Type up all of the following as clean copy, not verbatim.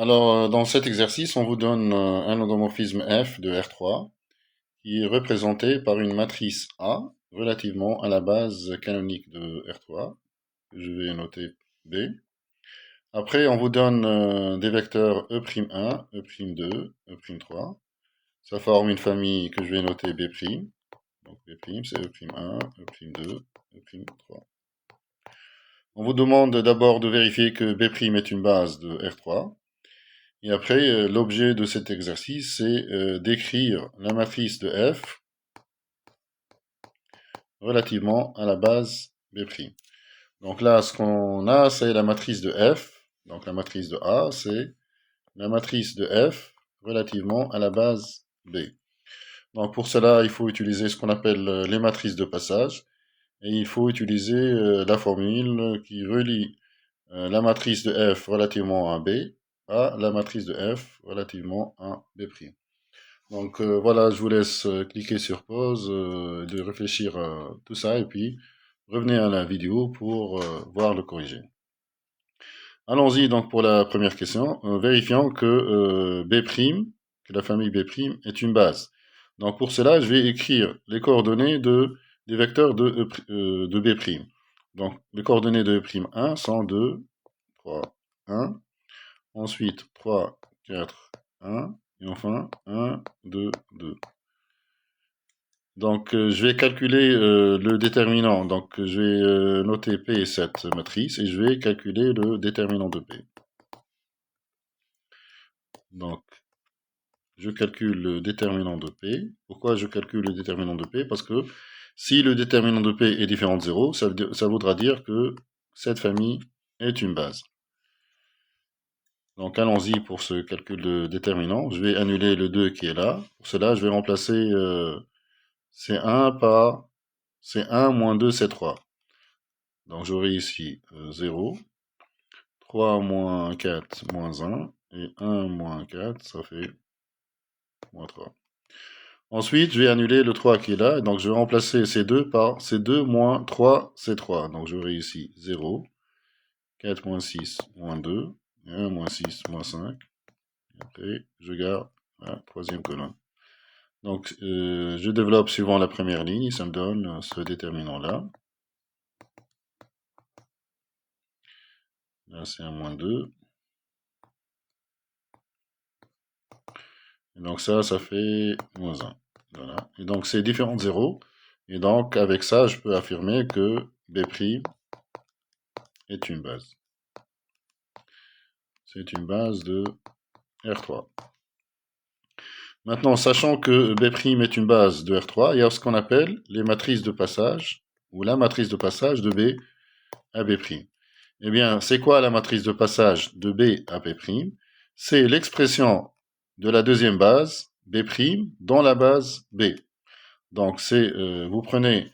Alors, dans cet exercice, on vous donne un endomorphisme F de R3 qui est représenté par une matrice A relativement à la base canonique de R3, que je vais noter B. Après, on vous donne des vecteurs E'1, E'2, E'3. Ça forme une famille que je vais noter B'. Donc B', c'est E'1, E'2, E'3. On vous demande d'abord de vérifier que B' est une base de R3. Et après, l'objet de cet exercice, c'est d'écrire la matrice de F relativement à la base B'. Donc là, ce qu'on a, c'est la matrice de F. Donc la matrice de A, c'est la matrice de F relativement à la base B. Donc pour cela, il faut utiliser ce qu'on appelle les matrices de passage. Et il faut utiliser la formule qui relie la matrice de F relativement à B à la matrice de F relativement à B'. Donc voilà, je vous laisse cliquer sur pause, de réfléchir à tout ça, et puis revenez à la vidéo pour voir le corriger. Allons-y donc pour la première question, vérifiant que B', que la famille B' est une base. Donc pour cela, je vais écrire les coordonnées des vecteurs de B'. Donc les coordonnées de E'1 sont 2, 3, 1. Ensuite 3, 4, 1. Et enfin 1, 2, 2. Donc, je vais calculer le déterminant. Donc, je vais noter P cette matrice et je vais calculer le déterminant de P. Donc, je calcule le déterminant de P. Pourquoi je calcule le déterminant de P? Parce que si le déterminant de P est différent de 0, ça voudra dire que cette famille est une base. Donc, allons-y pour ce calcul de déterminant. Je vais annuler le 2 qui est là. Pour cela, je vais remplacer C1 par C1 moins 2 C3. Donc j'aurai ici 0, 3 moins 4 moins 1, et 1 moins 4, ça fait moins 3. Ensuite, je vais annuler le 3 qui est là, donc je vais remplacer C2 par C2 moins 3, C3. Donc j'aurai ici 0, 4 moins 6 moins 2, et 1 moins 6 moins 5. Et après, je garde la troisième colonne. Donc je développe suivant la première ligne, ça me donne ce déterminant-là. Là, c'est 1 moins 2. Et donc ça fait moins 1. Voilà. Et donc c'est différents de 0. Et donc avec ça, je peux affirmer que B' est une base. C'est une base de R3. Maintenant, sachant que B' est une base de R3, il y a ce qu'on appelle les matrices de passage, ou la matrice de passage de B à B'. Eh bien, c'est quoi la matrice de passage de B à B'? C'est l'expression de la deuxième base, B' dans la base B. Donc, vous prenez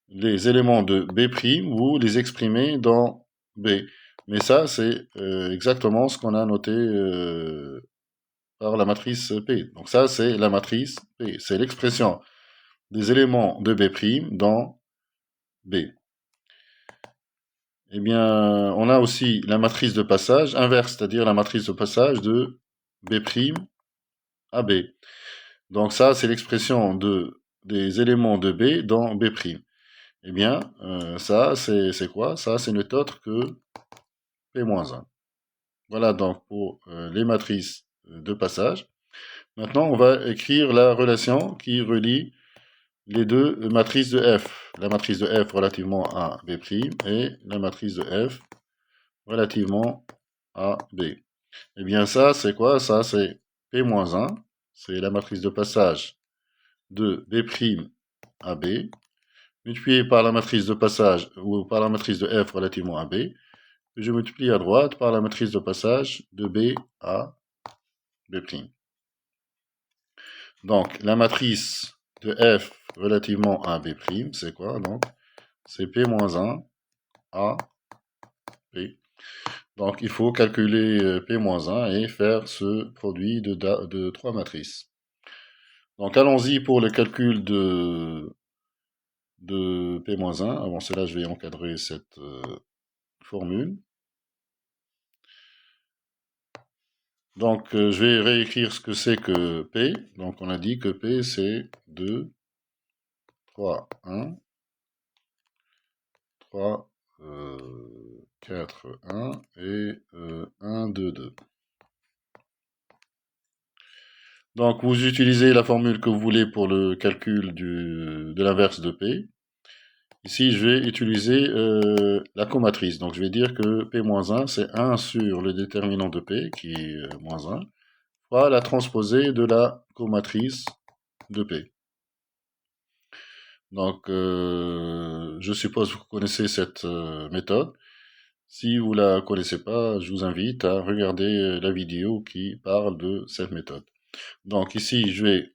les éléments de B', vous les exprimez dans B. Mais ça, c'est exactement ce qu'on a noté par la matrice P. Donc ça, c'est la matrice P. C'est l'expression des éléments de B' dans B. Eh bien, on a aussi la matrice de passage inverse, c'est-à-dire la matrice de passage de B' à B. Donc ça, c'est l'expression des éléments de B dans B'. Eh bien, ça, c'est quoi? Ça, ce n'est autre que P-1. Voilà donc pour les matrices de passage. Maintenant, on va écrire la relation qui relie les deux matrices de F. La matrice de F relativement à B' et la matrice de F relativement à B. Eh bien, ça, c'est quoi? Ça, c'est P-1. C'est la matrice de passage de B' à B, multiplié par la matrice de passage, ou par la matrice de F relativement à B, que je multiplie à droite par la matrice de passage de B à B'. Donc, la matrice de F relativement à B', c'est quoi? Donc, c'est P-1 à P. Donc, il faut calculer P-1 et faire ce produit de trois matrices. Donc, allons-y pour le calcul de P-1. Avant cela, je vais encadrer cette formule. Donc, je vais réécrire ce que c'est que P. Donc, on a dit que P, c'est 2, 3, 1, 3, 4, 1 et 1, 2, 2. Donc, vous utilisez la formule que vous voulez pour le calcul de l'inverse de P. Ici, je vais utiliser la comatrice. Donc, je vais dire que P-1, c'est 1 sur le déterminant de P, qui est moins 1, fois la transposée de la comatrice de P. Donc, je suppose que vous connaissez cette méthode. Si vous la connaissez pas, je vous invite à regarder la vidéo qui parle de cette méthode. Donc, ici, je vais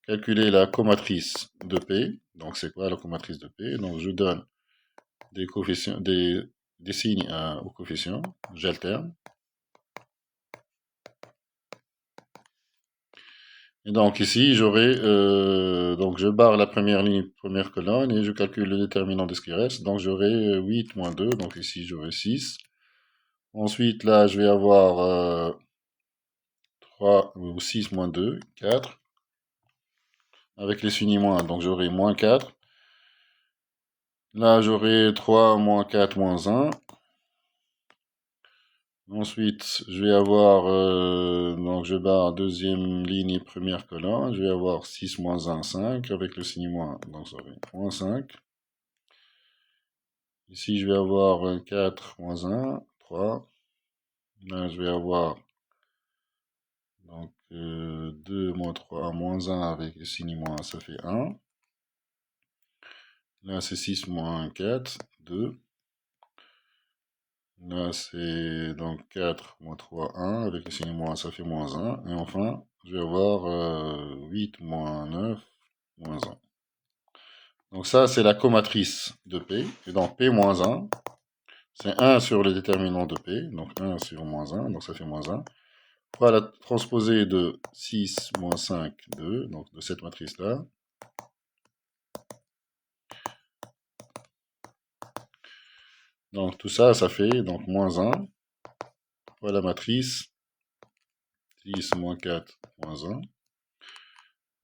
calculer la comatrice de P. Donc, c'est quoi la comatrice de P? Donc, je donne des coefficients, des signes aux coefficients, j'alterne. Et donc ici, j'aurai, donc je barre la première ligne, première colonne, et je calcule le déterminant de ce qui reste. Donc j'aurai 8 moins 2, donc ici j'aurai 6. Ensuite, là, je vais avoir 3 ou 6 moins 2, 4. Avec les signes moins, donc j'aurai moins 4. Là, j'aurai 3 moins 4 moins 1. Ensuite, je vais avoir, donc je barre deuxième ligne et première colonne, je vais avoir 6 moins 1, 5, avec le signe moins, donc ça fait moins 5. Ici, je vais avoir 4 moins 1, 3. Là, je vais avoir donc 2 moins 3, moins 1 avec le signe moins, ça fait 1. Là, c'est 6 moins 4, 2. Là, c'est donc 4 moins 3, 1. Avec le signe moins, ça fait moins 1. Et enfin, je vais avoir 8 moins 9, moins 1. Donc ça, c'est la comatrice de P. Et donc P moins 1, c'est 1 sur le déterminant de P. Donc 1 sur moins 1, donc ça fait moins 1. Fois la transposée de 6 moins 5, 2. Donc de cette matrice-là. Donc tout ça, ça fait donc moins 1 fois la matrice 6 moins 4 moins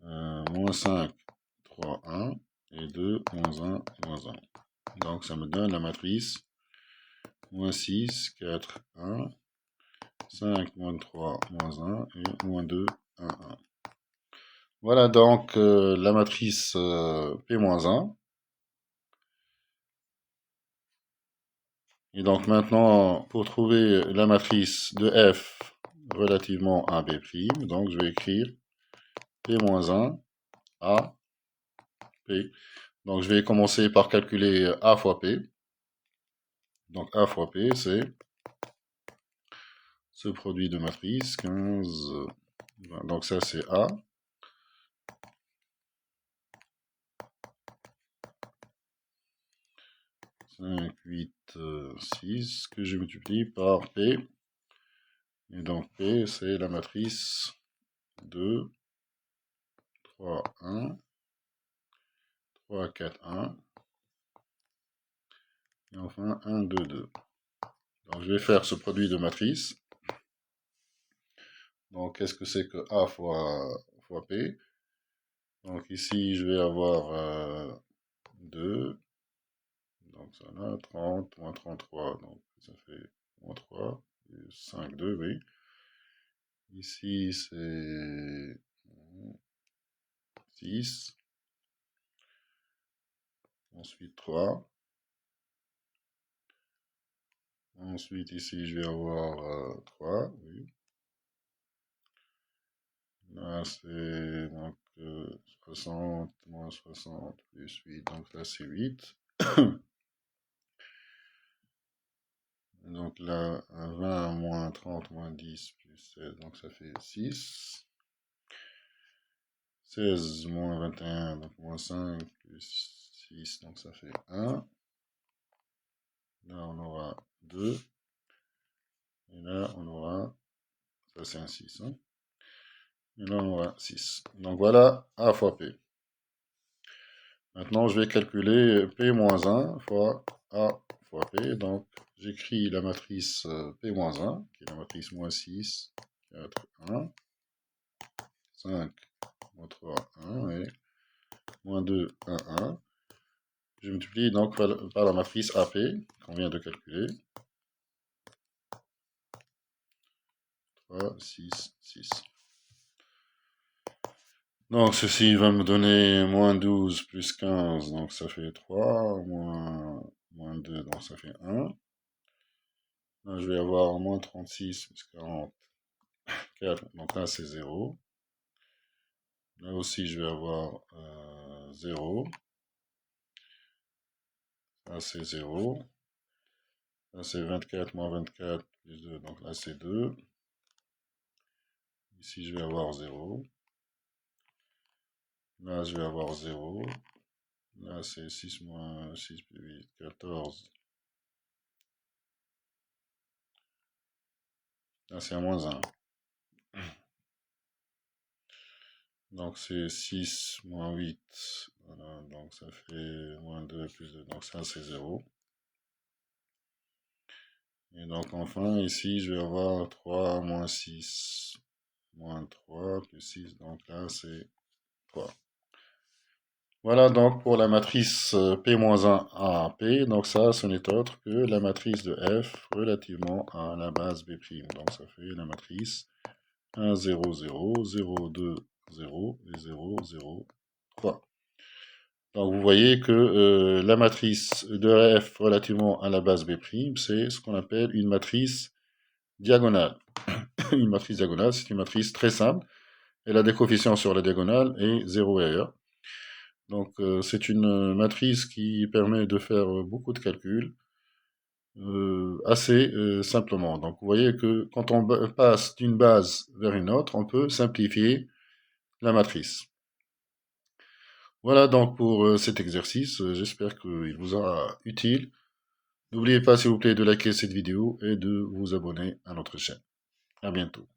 1. Moins 5, 3, 1, et 2, moins 1, moins 1. Donc ça me donne la matrice moins 6, 4, 1, 5, moins 3, moins 1, et moins 2, 1, 1. Voilà donc la matrice P-1. Et donc maintenant, pour trouver la matrice de F relativement à B', donc je vais écrire P-1 A P. Donc je vais commencer par calculer A fois P. Donc A fois P, c'est ce produit de matrice, 15, 20. Donc ça c'est A. 5, 8, 6, que je multiplie par P. Et donc P, c'est la matrice 2, 3, 1, 3, 4, 1. Et enfin 1, 2, 2. Donc je vais faire ce produit de matrice. Donc qu'est-ce que c'est que A fois P? Donc ici je vais avoir 2. Donc ça là, 30, moins 33. Donc ça fait moins 3. Et 5, 2, oui. Ici c'est 6. Ensuite 3. Ensuite ici je vais avoir 3. Oui. Là c'est donc 60, moins 60, plus 8. Donc là c'est 8. Donc là, 20 moins 30 moins 10 plus 16, donc ça fait 6. 16 moins 21, donc moins 5 plus 6, donc ça fait 1. Là, on aura 2. Et là, on aura, ça c'est un 6. Hein. Et là, on aura 6. Donc voilà A fois P. Maintenant, je vais calculer P moins 1 fois A fois P. Donc j'écris la matrice P-1, qui est la matrice moins 6, 4, 1, 5, moins 3, 1, et moins 2, 1, 1. Je multiplie donc par la matrice AP, qu'on vient de calculer. 3, 6, 6. Donc ceci va me donner moins 12 plus 15, donc ça fait 3, moins 2, donc ça fait 1. Là, je vais avoir moins 36 plus 44, donc là c'est 0. Là aussi je vais avoir 0. Là c'est 0. Là c'est 24 moins 24 plus 2, donc là c'est 2. Ici je vais avoir 0. Là je vais avoir 0. Là c'est 6 moins 6 plus 8, 14. Là c'est un moins 1. Donc c'est 6 moins 8. Voilà, donc ça fait moins 2 plus 2. Donc ça c'est 0. Et donc enfin ici je vais avoir 3 moins 6. Moins 3 plus 6. Donc là c'est 3. Voilà donc pour la matrice P-1 à P. Donc ça ce n'est autre que la matrice de F relativement à la base B'. Donc ça fait la matrice 1, 0, 0, 0, 2, 0 et 0, 0, 3. Donc vous voyez que la matrice de F relativement à la base B', c'est ce qu'on appelle une matrice diagonale. Une matrice diagonale, c'est une matrice très simple. Elle a des coefficients sur la diagonale et 0 et ailleurs. Donc c'est une matrice qui permet de faire beaucoup de calculs assez simplement. Donc vous voyez que quand on passe d'une base vers une autre, on peut simplifier la matrice. Voilà donc pour cet exercice. J'espère qu'il vous sera utile. N'oubliez pas, s'il vous plaît, de liker cette vidéo et de vous abonner à notre chaîne. À bientôt.